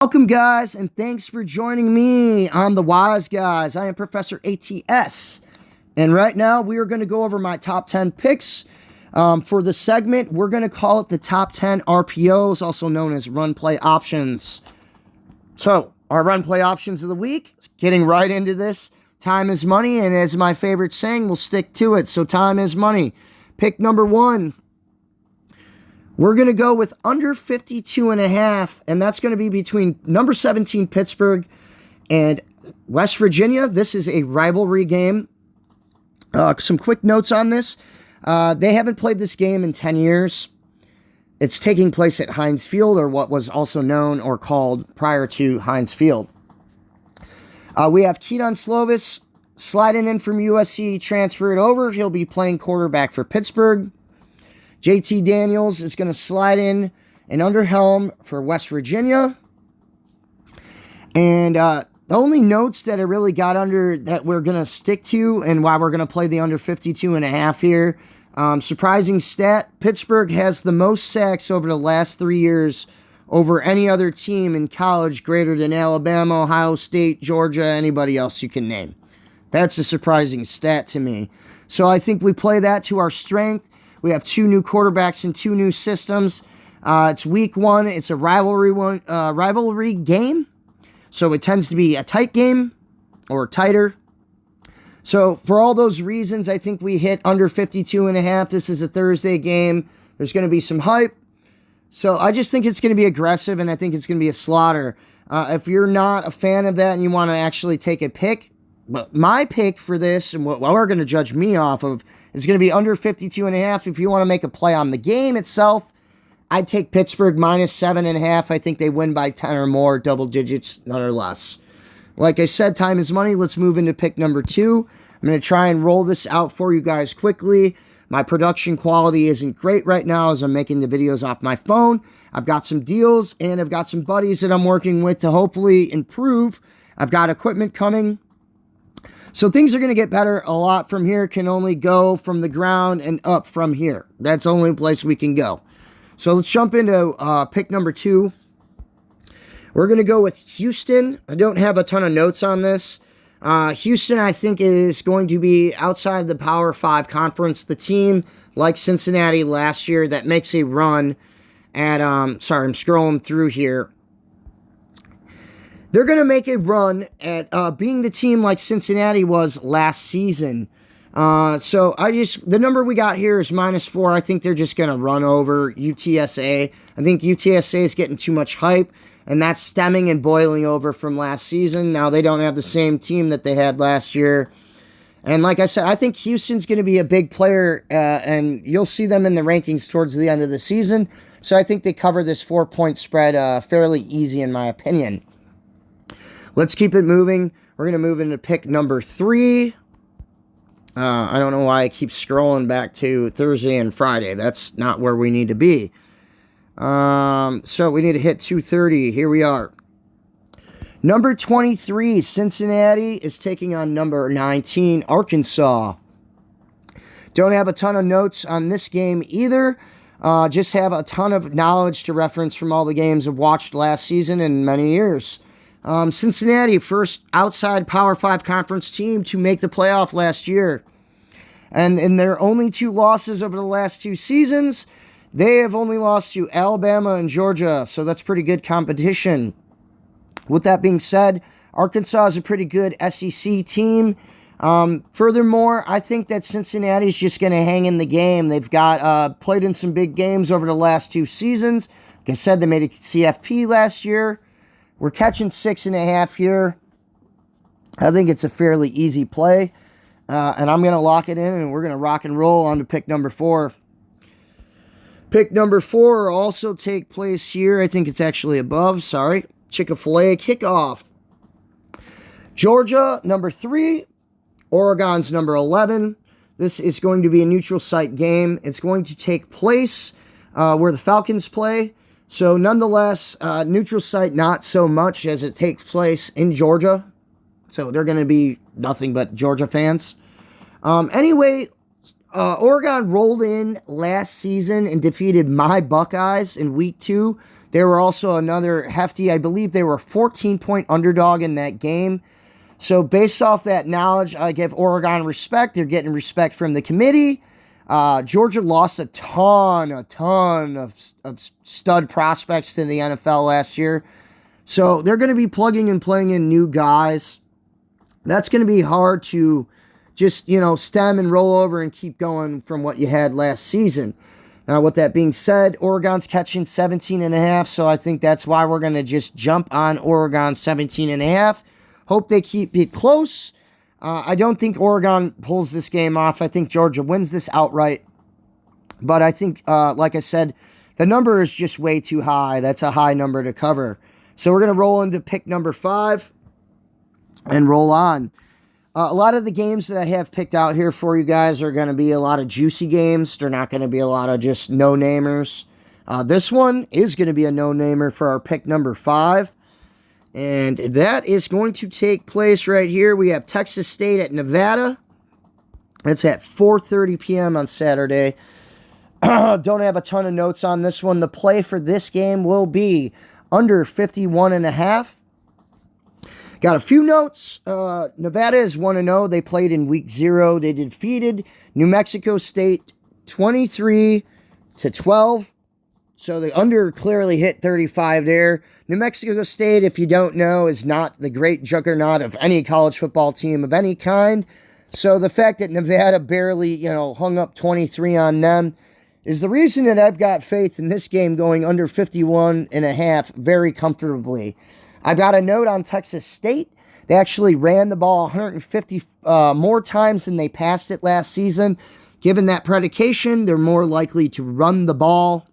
Welcome, guys, and thanks for joining me on The Wise Guys. I am Professor ATS, and right now we are going to go over my top 10 picks. For the segment, we're going to call it the top 10 RPOs, also known as run play options. So, our run play options of the week, getting right into this. Time is money, and as my favorite saying, we'll stick to it. So, time is money. Pick number one. We're going to go with under 52.5, and that's going to be between number 17 Pittsburgh and West Virginia. This is a rivalry game. Some quick notes on this. They haven't played this game in 10 years. It's taking place at Heinz Field, or what was also known or called prior to Heinz Field. We have Kedon Slovis sliding in from USC, transferred over. He'll be playing quarterback for Pittsburgh. JT Daniels is going to slide in and under helm for West Virginia. And the only notes that I really got under that we're going to stick to and why we're going to play the under 52.5 here. Surprising stat, Pittsburgh has the most sacks over the last 3 years over any other team in college greater than Alabama, Ohio State, Georgia, anybody else you can name. That's a surprising stat to me. So I think we play that to our strength. We have two new quarterbacks and two new systems. It's week one. It's a rivalry game. So it tends to be a tight game or tighter. So for all those reasons, I think we hit under 52.5. This is a Thursday game. There's going to be some hype. So I just think it's going to be aggressive, and I think it's going to be a slaughter. If you're not a fan of that and you want to actually take a pick, but my pick for this, and what we're going to judge me off of, is going to be under 52.5. If you want to make a play on the game itself, I'd take Pittsburgh minus 7.5. I think they win by 10 or more, double digits, none or less. Like I said, time is money. Let's move into pick number two. I'm going to try and roll this out for you guys quickly. My production quality isn't great right now as I'm making the videos off my phone. I've got some deals, and I've got some buddies that I'm working with to hopefully improve. I've got equipment coming. So things are going to get better a lot from here. Can only go from the ground and up from here. That's the only place we can go. So let's jump into pick number two. We're going to go with Houston. I don't have a ton of notes on this. Houston, I think, is going to be outside the Power 5 conference. The team, like Cincinnati last year, that makes a run at, sorry, I'm scrolling through here. They're going to make a run at being the team like Cincinnati was last season. So the number we got here is -4. I think they're just going to run over UTSA. I think UTSA is getting too much hype, and that's stemming and boiling over from last season. Now they don't have the same team that they had last year. And like I said, I think Houston's going to be a big player, and you'll see them in the rankings towards the end of the season. So I think they cover this 4-point spread fairly easy in my opinion. Let's keep it moving. We're going to move into pick number three. I don't know why I keep scrolling back to Thursday and Friday. That's not where we need to be. So we need to hit 230. Here we are. Number 23, Cincinnati is taking on number 19, Arkansas. Don't have a ton of notes on this game either. Just have a ton of knowledge to reference from all the games I've watched last season and many years. Cincinnati, first outside Power 5 conference team to make the playoff last year. And in their only two losses over the last two seasons, they have only lost to Alabama and Georgia. So that's pretty good competition. With that being said, Arkansas is a pretty good SEC team. Furthermore, I think that Cincinnati is just going to hang in the game. They've got played in some big games over the last two seasons. Like I said, they made a CFP last year. We're catching 6.5 here. I think it's a fairly easy play. And I'm going to lock it in, and we're going to rock and roll on to pick number four. Pick number four will also take place here. I think it's actually above. Sorry. Chick-fil-A kickoff. Georgia, number 3. Oregon's number 11. This is going to be a neutral site game. It's going to take place where the Falcons play. So nonetheless, neutral site not so much as it takes place in Georgia. So they're going to be nothing but Georgia fans. Anyway, Oregon rolled in last season and defeated my Buckeyes in week 2 They were also another hefty, I believe they were a 14-point underdog in that game. So based off that knowledge, I give Oregon respect. They're getting respect from the committee. Georgia lost a ton of stud prospects to the NFL last year. So they're going to be plugging and playing in new guys. That's going to be hard to just, stem and roll over and keep going from what you had last season. Now, with that being said, Oregon's catching 17.5, so I think that's why we're going to just jump on Oregon 17.5. Hope they keep it close. I don't think Oregon pulls this game off. I think Georgia wins this outright. But I think, like I said, the number is just way too high. That's a high number to cover. So we're going to roll into pick number 5 and roll on. A lot of the games that I have picked out here for you guys are going to be a lot of juicy games. They're not going to be a lot of just no-namers. This one is going to be a no-namer for our pick number 5. And that is going to take place right here. We have Texas State at Nevada. It's at 4:30 p.m. on Saturday. Don't have a ton of notes on this one. The play for this game will be under 51.5. Got a few notes. Nevada is 1-0. They played in week 0. They defeated New Mexico State 23-12. So the under clearly hit 35 there. New Mexico State, if you don't know, is not the great juggernaut of any college football team of any kind. So the fact that Nevada barely, hung up 23 on them is the reason that I've got faith in this game going under 51.5 very comfortably. I got a note on Texas State. They actually ran the ball 150 more times than they passed it last season. Given that predication, they're more likely to run the ball.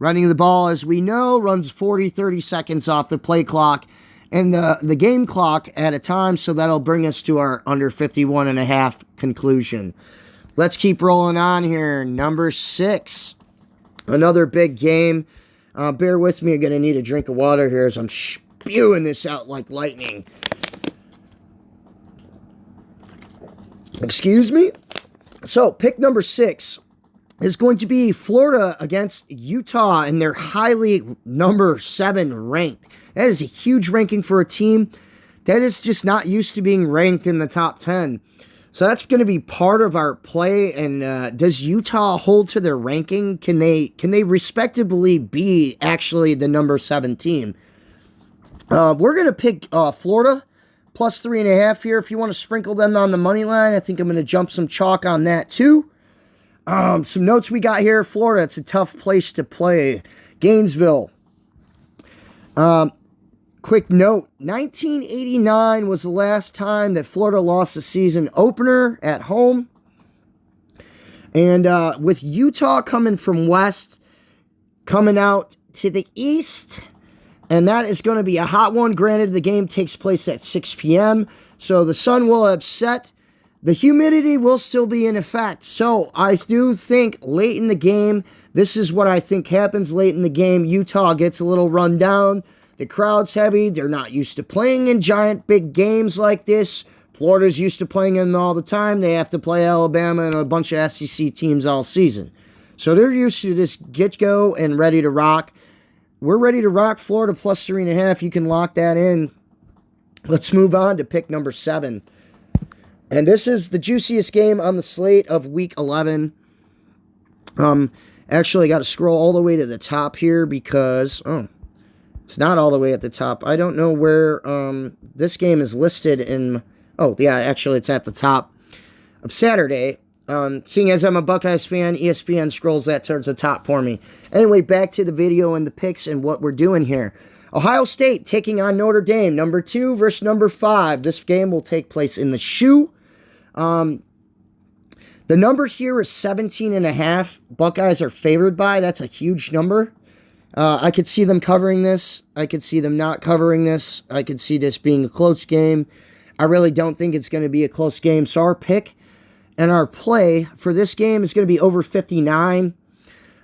Running the ball, as we know, runs 30 seconds off the play clock and the game clock at a time, so that'll bring us to our under 51.5 conclusion. Let's keep rolling on here. Number 6, another big game. Bear with me, I'm going to need a drink of water here as I'm spewing this out like lightning. Excuse me? So, pick number 6 is going to be Florida against Utah, and they're highly number 7 ranked. That is a huge ranking for a team that is just not used to being ranked in the top 10. So that's going to be part of our play. And does Utah hold to their ranking? Can they respectably be actually the number 7 team? We're going to pick Florida plus 3.5 here. If you want to sprinkle them on the money line, I think I'm going to jump some chalk on that too. Some notes we got here. Florida, it's a tough place to play. Gainesville. Quick note, 1989 was the last time that Florida lost a season opener at home. And with Utah coming from west, coming out to the east, and that is going to be a hot one. Granted, the game takes place at 6 p.m., so the sun will have set. The humidity will still be in effect. So I do think late in the game, this is what I think happens late in the game. Utah gets a little run down. The crowd's heavy. They're not used to playing in giant big games like this. Florida's used to playing in them all the time. They have to play Alabama and a bunch of SEC teams all season. So they're used to this get-go and ready to rock. We're ready to rock. Florida plus 3.5. You can lock that in. Let's move on to pick number 7. And this is the juiciest game on the slate of Week 11. Actually, I got to scroll all the way to the top here because... it's not all the way at the top. I don't know where this game is listed in... Oh, yeah, actually, it's at the top of Saturday. Seeing as I'm a Buckeyes fan, ESPN scrolls that towards the top for me. Anyway, back to the video and the picks and what we're doing here. Ohio State taking on Notre Dame, number 2 versus number 5. This game will take place in the Shoe. The number here is 17.5. Buckeyes are favored by. That's a huge number. I could see them covering this. I could see them not covering this. I could see this being a close game. I really don't think it's going to be a close game. So our pick and our play for this game is going to be over 59.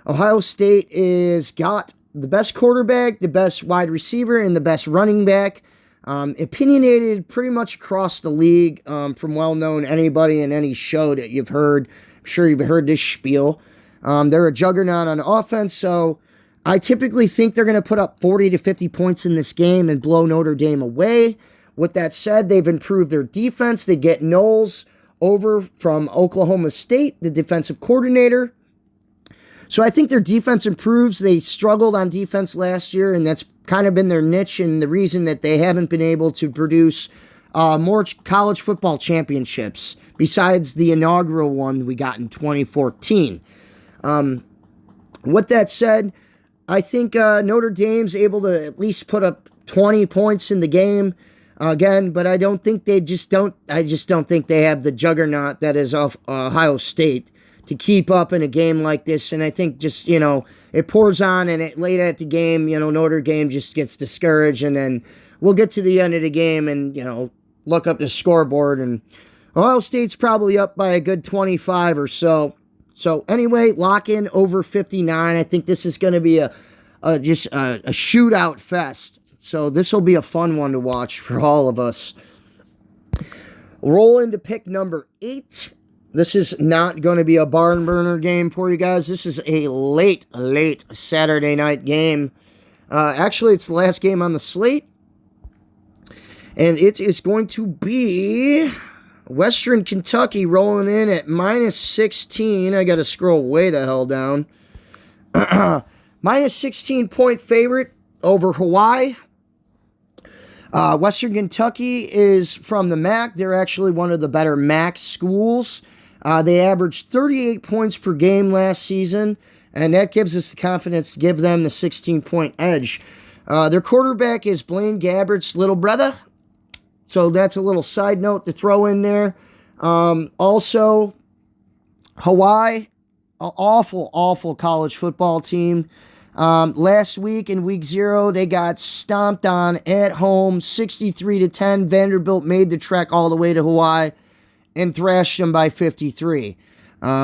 Ohio State is got the best quarterback, the best wide receiver, and the best running back. Opinionated pretty much across the league from well-known anybody in any show that you've heard. I'm sure you've heard this spiel. They're a juggernaut on offense, so... I typically think they're going to put up 40 to 50 points in this game and blow Notre Dame away. With that said, they've improved their defense. They get Knowles over from Oklahoma State, the defensive coordinator. So I think their defense improves. They struggled on defense last year, and that's kind of been their niche and the reason that they haven't been able to produce more college football championships besides the inaugural one we got in 2014. With that said, I think Notre Dame's able to at least put up 20 points in the game again, but I don't think I just don't think they have the juggernaut that is Ohio State to keep up in a game like this. And I think just, it pours on, and late at the game, Notre Dame just gets discouraged, and then we'll get to the end of the game and, look up the scoreboard, and Ohio State's probably up by a good 25 or so. So anyway, lock in over 59. I think this is going to be a shootout fest. So this will be a fun one to watch for all of us. Roll into pick number 8. This is not going to be a barn burner game for you guys. This is a late Saturday night game. Actually, it's the last game on the slate. And it is going to be Western Kentucky rolling in at minus 16. I got to scroll way the hell down. Minus 16-point favorite over Hawaii. Western Kentucky is from the MAC. They're actually one of the better MAC schools. They averaged 38 points per game last season, and that gives us the confidence to give them the 16-point edge. Their quarterback is Blaine Gabbert's little brother, so that's a little side note to throw in there. Also, Hawaii, an awful college football team. Last week in week 0, they got stomped on at home, 63-10. Vanderbilt made the trek all the way to Hawaii and thrashed them by 53.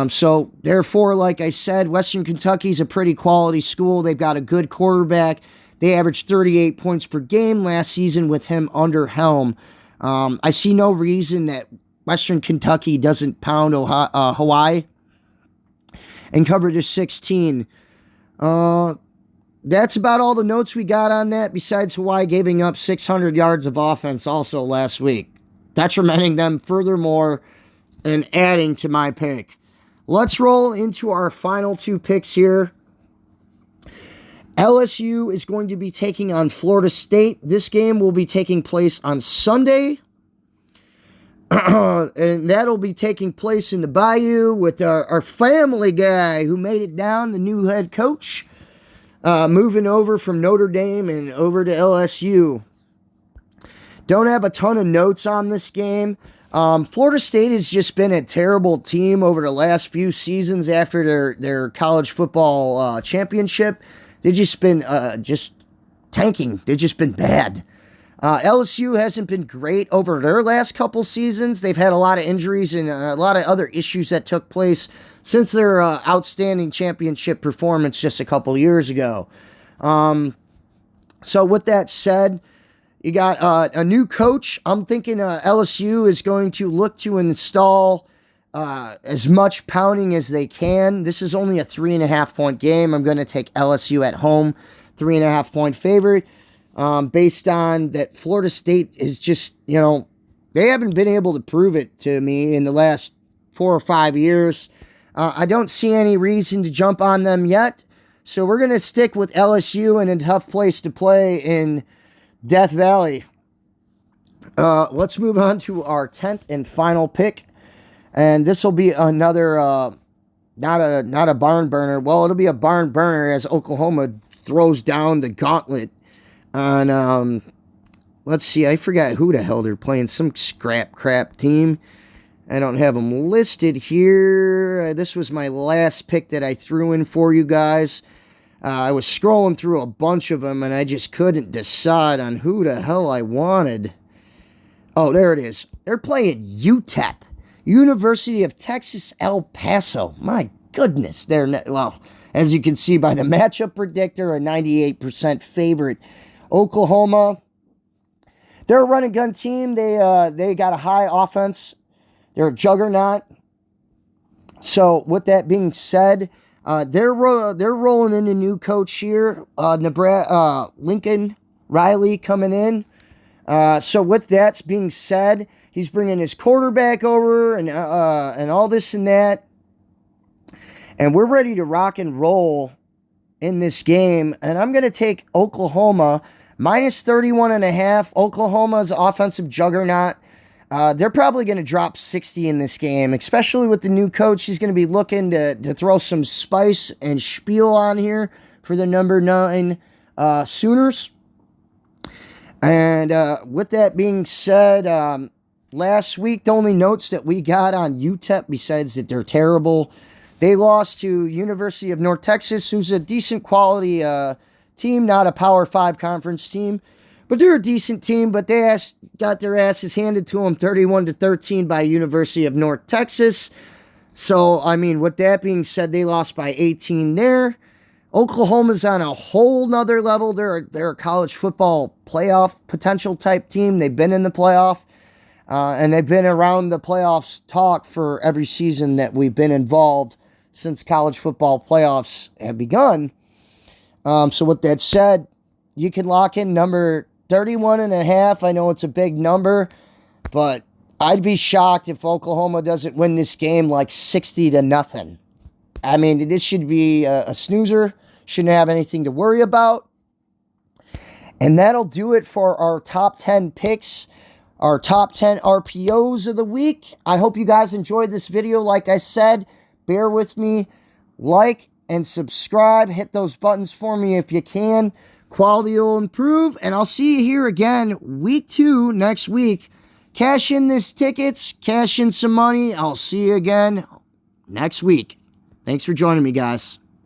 So, therefore, like I said, Western Kentucky's a pretty quality school. They've got a good quarterback. They averaged 38 points per game last season with him under helm. I see no reason that Western Kentucky doesn't pound Hawaii and cover to 16. That's about all the notes we got on that, besides Hawaii giving up 600 yards of offense also last week, detrimenting them furthermore and adding to my pick. Let's roll into our final 2 picks here. LSU is going to be taking on Florida State. This game will be taking place on Sunday. And that'll be taking place in the Bayou with our family guy who made it down, the new head coach, moving over from Notre Dame and over to LSU. Don't have a ton of notes on this game. Florida State has just been a terrible team over the last few seasons after their college football championship. They've just been tanking. They've just been bad. LSU hasn't been great over their last couple seasons. They've had a lot of injuries and a lot of other issues that took place since their outstanding championship performance just a couple years ago. So with that said, you got a new coach. I'm thinking LSU is going to look to install as much pounding as they can. This is only a 3.5-point game. I'm going to take LSU at home, 3.5-point favorite. Based on that Florida State is just, they haven't been able to prove it to me in the last 4 or 5 years. I don't see any reason to jump on them yet. So we're going to stick with LSU in a tough place to play in Death Valley. Let's move on to our 10th and final pick. And this will be another, not a barn burner. Well, it'll be a barn burner as Oklahoma throws down the gauntlet on, let's see, I forgot who the hell they're playing. Some crap team. I don't have them listed here. This was my last pick that I threw in for you guys. I was scrolling through a bunch of them, and I just couldn't decide on who the hell I wanted. Oh, there it is. They're playing UTEP, University of Texas, El Paso. My goodness. Well, as you can see by the matchup predictor, a 98% favorite. Oklahoma, they're a run-and-gun team. They got a high offense. They're a juggernaut. So, with that being said, They're rolling in a new coach here. Nebraska, Lincoln Riley coming in. So with that being said, he's bringing his quarterback over and all this and that. And we're ready to rock and roll in this game. And I'm going to take Oklahoma minus 31.5. Oklahoma's offensive juggernaut. They're probably going to drop 60 in this game, especially with the new coach. He's going to be looking to throw some spice and spiel on here for the number 9 Sooners. And with that being said, last week, the only notes that we got on UTEP, besides that they're terrible, they lost to University of North Texas, who's a decent quality team, not a Power 5 conference team. But they're a decent team, but they got their asses handed to them 31-13 by University of North Texas. So, I mean, with that being said, they lost by 18 there. Oklahoma's on a whole nother level. They're a college football playoff potential type team. They've been in the playoff, and they've been around the playoffs talk for every season that we've been involved since college football playoffs have begun. So with that said, you can lock in number 31.5. I know it's a big number, but I'd be shocked if Oklahoma doesn't win this game like 60-0. I mean, this should be a snoozer. Shouldn't have anything to worry about. And that'll do it for our top 10 picks, our top 10 RPOs of the week. I hope you guys enjoyed this video. Like I said, bear with me. Like and subscribe. Hit those buttons for me if you can. Quality will improve. And I'll see you here again week 2 next week. Cash in these tickets. Cash in some money. I'll see you again next week. Thanks for joining me, guys.